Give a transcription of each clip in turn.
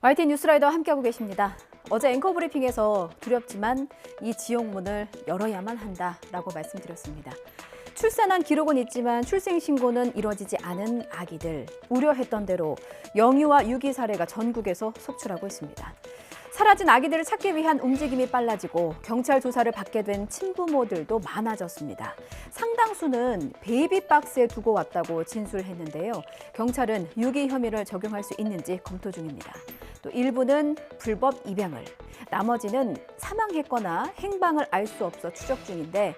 YTN 뉴스라이더 함께하고 계십니다. 어제 앵커 브리핑에서 두렵지만 이 지옥문을 열어야만 한다라고 말씀드렸습니다. 출산한 기록은 있지만 출생신고는 이루어지지 않은 아기들. 우려했던 대로 영유아 유기 사례가 전국에서 속출하고 있습니다. 사라진 아기들을 찾기 위한 움직임이 빨라지고 경찰 조사를 받게 된 친부모들도 많아졌습니다. 상당수는 베이비박스에 두고 왔다고 진술했는데요. 경찰은 유기 혐의를 적용할 수 있는지 검토 중입니다. 또 일부는 불법 입양을, 나머지는 사망했거나 행방을 알 수 없어 추적 중인데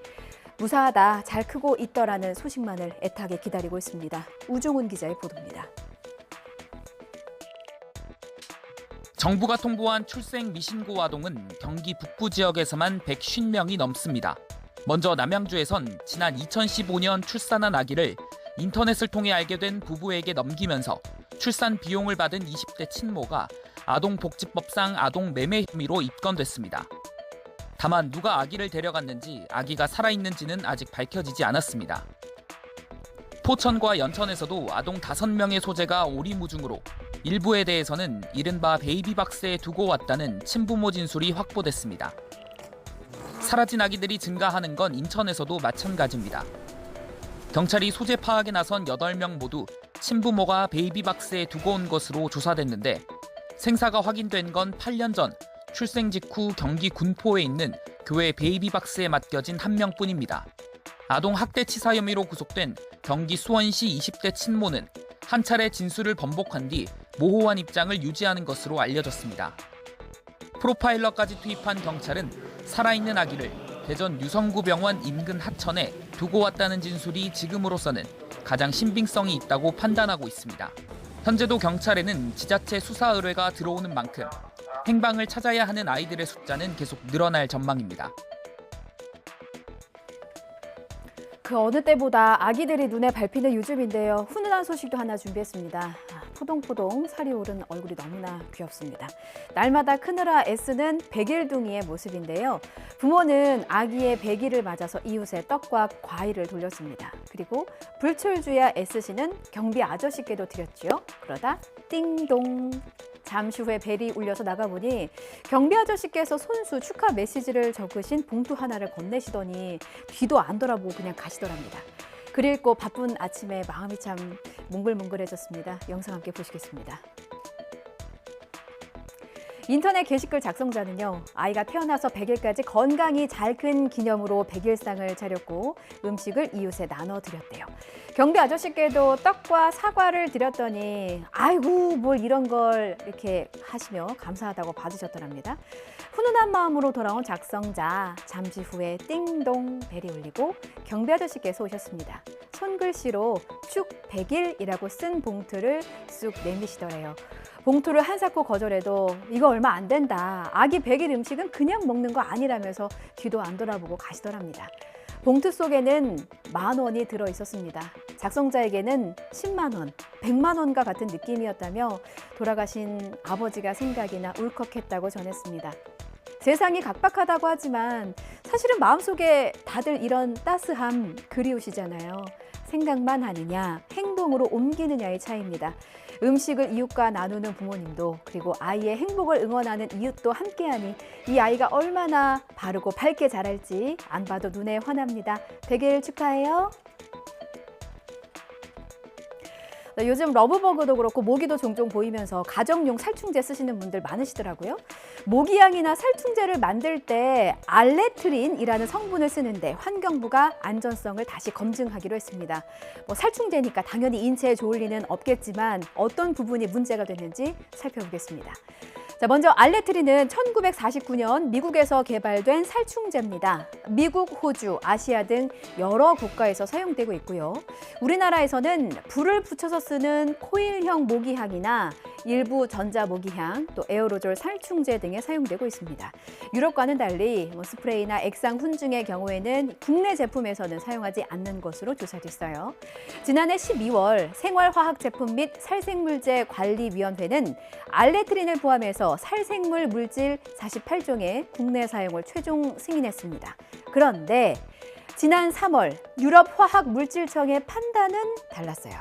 무사하다, 잘 크고 있더라는 소식만을 애타게 기다리고 있습니다. 우종훈 기자의 보도입니다. 정부가 통보한 출생 미신고 아동은 경기 북부 지역에서만 150명이 넘습니다. 먼저 남양주에선 지난 2015년 출산한 아기를 인터넷을 통해 알게 된 부부에게 넘기면서 출산 비용을 받은 20대 친모가 아동복지법상 아동 매매 혐의로 입건됐습니다. 다만 누가 아기를 데려갔는지 아기가 살아있는지는 아직 밝혀지지 않았습니다. 포천과 연천에서도 아동 5명의 소재가 오리무중으로 일부에 대해서는 이른바 베이비박스에 두고 왔다는 친부모 진술이 확보됐습니다. 사라진 아기들이 증가하는 건 인천에서도 마찬가지입니다. 경찰이 소재 파악에 나선 8명 모두 친부모가 베이비박스에 두고 온 것으로 조사됐는데 생사가 확인된 건 8년 전 출생 직후 경기 군포에 있는 교회 베이비박스에 맡겨진 1명뿐입니다. 아동 학대치사 혐의로 구속된 경기 수원시 20대 친모는 한 차례 진술을 번복한 뒤 모호한 입장을 유지하는 것으로 알려졌습니다. 프로파일러까지 투입한 경찰은 살아있는 아기를 대전 유성구병원 인근 하천에 두고 왔다는 진술이 지금으로서는 가장 신빙성이 있다고 판단하고 있습니다. 현재도 경찰에는 지자체 수사 의뢰가 들어오는 만큼 행방을 찾아야 하는 아이들의 숫자는 계속 늘어날 전망입니다. 그 어느 때보다 아기들이 눈에 밟히는 요즘인데요. 훈훈한 소식도 하나 준비했습니다. 포동포동 살이 오른 얼굴이 너무나 귀엽습니다. 날마다 크느라 애쓰는 백일둥이의 모습인데요. 부모는 아기의 100일을 맞아서 이웃에 떡과 과일을 돌렸습니다. 그리고 불철주야 애쓰시는 경비 아저씨께도 드렸죠. 그러다 띵동. 잠시 후에 벨이 울려서 나가보니 경비 아저씨께서 손수 축하 메시지를 적으신 봉투 하나를 건네시더니 뒤도 안 돌아보고 그냥 가시더랍니다. 글 읽고 바쁜 아침에 마음이 참 몽글몽글해졌습니다. 영상 함께 보시겠습니다. 인터넷 게시글 작성자는요. 아이가 태어나서 100일까지 건강히 잘 큰 기념으로 100일상을 차렸고 음식을 이웃에 나눠드렸대요. 경비 아저씨께도 떡과 사과를 드렸더니 아이고 뭘 이런 걸 이렇게 하시며 감사하다고 받으셨더랍니다. 훈훈한 마음으로 돌아온 작성자, 잠시 후에 띵동 벨이 울리고 경비 아저씨께서 오셨습니다. 손글씨로 축 100일이라고 쓴 봉투를 쑥 내미시더래요. 봉투를 한사코 거절해도 이거 얼마 안 된다. 아기 100일 음식은 그냥 먹는 거 아니라면서 뒤도 안 돌아보고 가시더랍니다. 봉투 속에는 10,000원이 들어있었습니다. 작성자에게는 10만 원, 100만 원과 같은 느낌이었다며 돌아가신 아버지가 생각이나 울컥했다고 전했습니다. 세상이 각박하다고 하지만 사실은 마음속에 다들 이런 따스함 그리우시잖아요. 생각만 하느냐, 행동으로 옮기느냐의 차이입니다. 음식을 이웃과 나누는 부모님도 그리고 아이의 행복을 응원하는 이웃도 함께하니 이 아이가 얼마나 바르고 밝게 자랄지 안 봐도 눈에 환합니다. 100일 축하해요. 요즘 러브버그도 그렇고 모기도 종종 보이면서 가정용 살충제 쓰시는 분들 많으시더라고요. 모기향이나 살충제를 만들 때 알레트린이라는 성분을 쓰는데 환경부가 안전성을 다시 검증하기로 했습니다. 살충제니까 당연히 인체에 좋을 리는 없겠지만 어떤 부분이 문제가 됐는지 살펴보겠습니다. 자, 먼저 알레트린은 1949년 미국에서 개발된 살충제입니다. 미국, 호주, 아시아 등 여러 국가에서 사용되고 있고요. 우리나라에서는 불을 붙여서 쓰는 코일형 모기향이나 일부 전자모기향, 또 에어로졸 살충제 등에 사용되고 있습니다. 유럽과는 달리 스프레이나 액상 훈증의 경우에는 국내 제품에서는 사용하지 않는 것으로 조사됐어요. 지난해 12월 생활화학제품 및 살생물제 관리위원회는 알레트린을 포함해서 살생물 물질 48종의 국내 사용을 최종 승인했습니다. 그런데 지난 3월 유럽화학물질청의 판단은 달랐어요.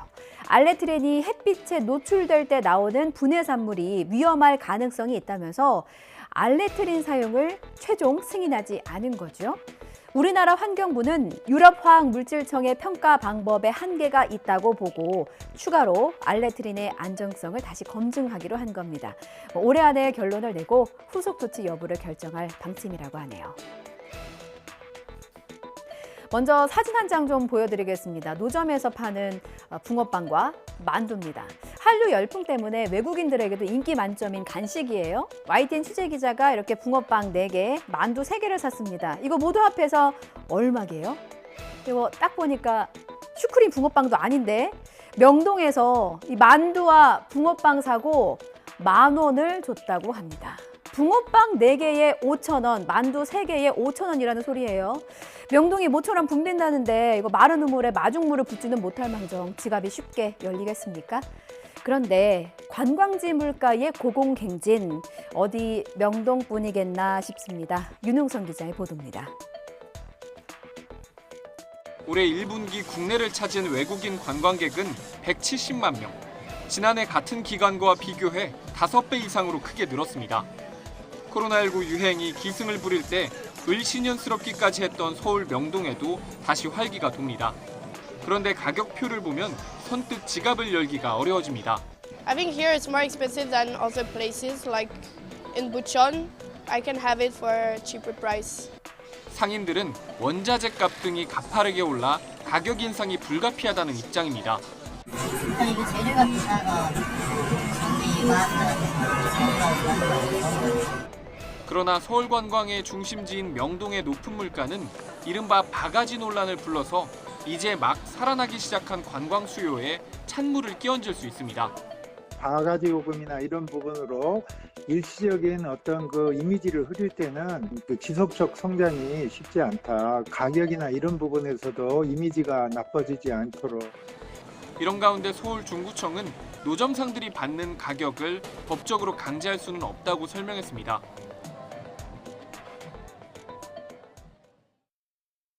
알레트린이 햇빛에 노출될 때 나오는 분해산물이 위험할 가능성이 있다면서 알레트린 사용을 최종 승인하지 않은 거죠. 우리나라 환경부는 유럽화학물질청의 평가 방법에 한계가 있다고 보고 추가로 알레트린의 안정성을 다시 검증하기로 한 겁니다. 올해 안에 결론을 내고 후속 조치 여부를 결정할 방침이라고 하네요. 먼저 사진 한 장 좀 보여드리겠습니다. 노점에서 파는 붕어빵과 만두입니다. 한류 열풍 때문에 외국인들에게도 인기 만점인 간식이에요. YTN 취재기자가 이렇게 붕어빵 4개, 만두 3개를 샀습니다. 이거 모두 합해서 얼마게요? 이거 딱 보니까 슈크림 붕어빵도 아닌데 명동에서 이 만두와 붕어빵 사고 10,000원을 줬다고 합니다. 붕어빵 4개에 5,000원, 만두 3개에 5,000원이라는 소리예요. 명동이 모처럼 붐빈다는데 이거 마른 우물에 마중물을 붓지는 못할 망정 지갑이 쉽게 열리겠습니까? 그런데 관광지 물가의 고공행진, 어디 명동뿐이겠나 싶습니다. 윤웅선 기자의 보도입니다. 올해 1분기 국내를 찾은 외국인 관광객은 170만 명. 지난해 같은 기간과 비교해 5배 이상으로 크게 늘었습니다. 코로나19 유행이 기승을 부릴 때 을씨년스럽기까지 했던 서울 명동에도 다시 활기가 돕니다. 그런데 가격표를 보면 선뜻 지갑을 열기가 어려워집니다. I think here it's more expensive than other places like in Bucheon. I can have it for a cheaper price. 상인들은 원자재 값 등이 가파르게 올라 가격 인상이 불가피하다는 입장입니다. 이거 재료가 비싸서 정리가 하더라고요. 그러나 서울 관광의 중심지인 명동의 높은 물가는 이른바 바가지 논란을 불러서 이제 막 살아나기 시작한 관광 수요에 찬물을 끼얹을 수 있습니다. 바가지 요금이나 이런 부분으로 일시적인 어떤 그 이미지를 흐릴 때는 그 지속적 성장이 쉽지 않다. 가격이나 이런 부분에서도 이미지가 나빠지지 않도록. 이런 가운데 서울 중구청은 노점상들이 받는 가격을 법적으로 강제할 수는 없다고 설명했습니다.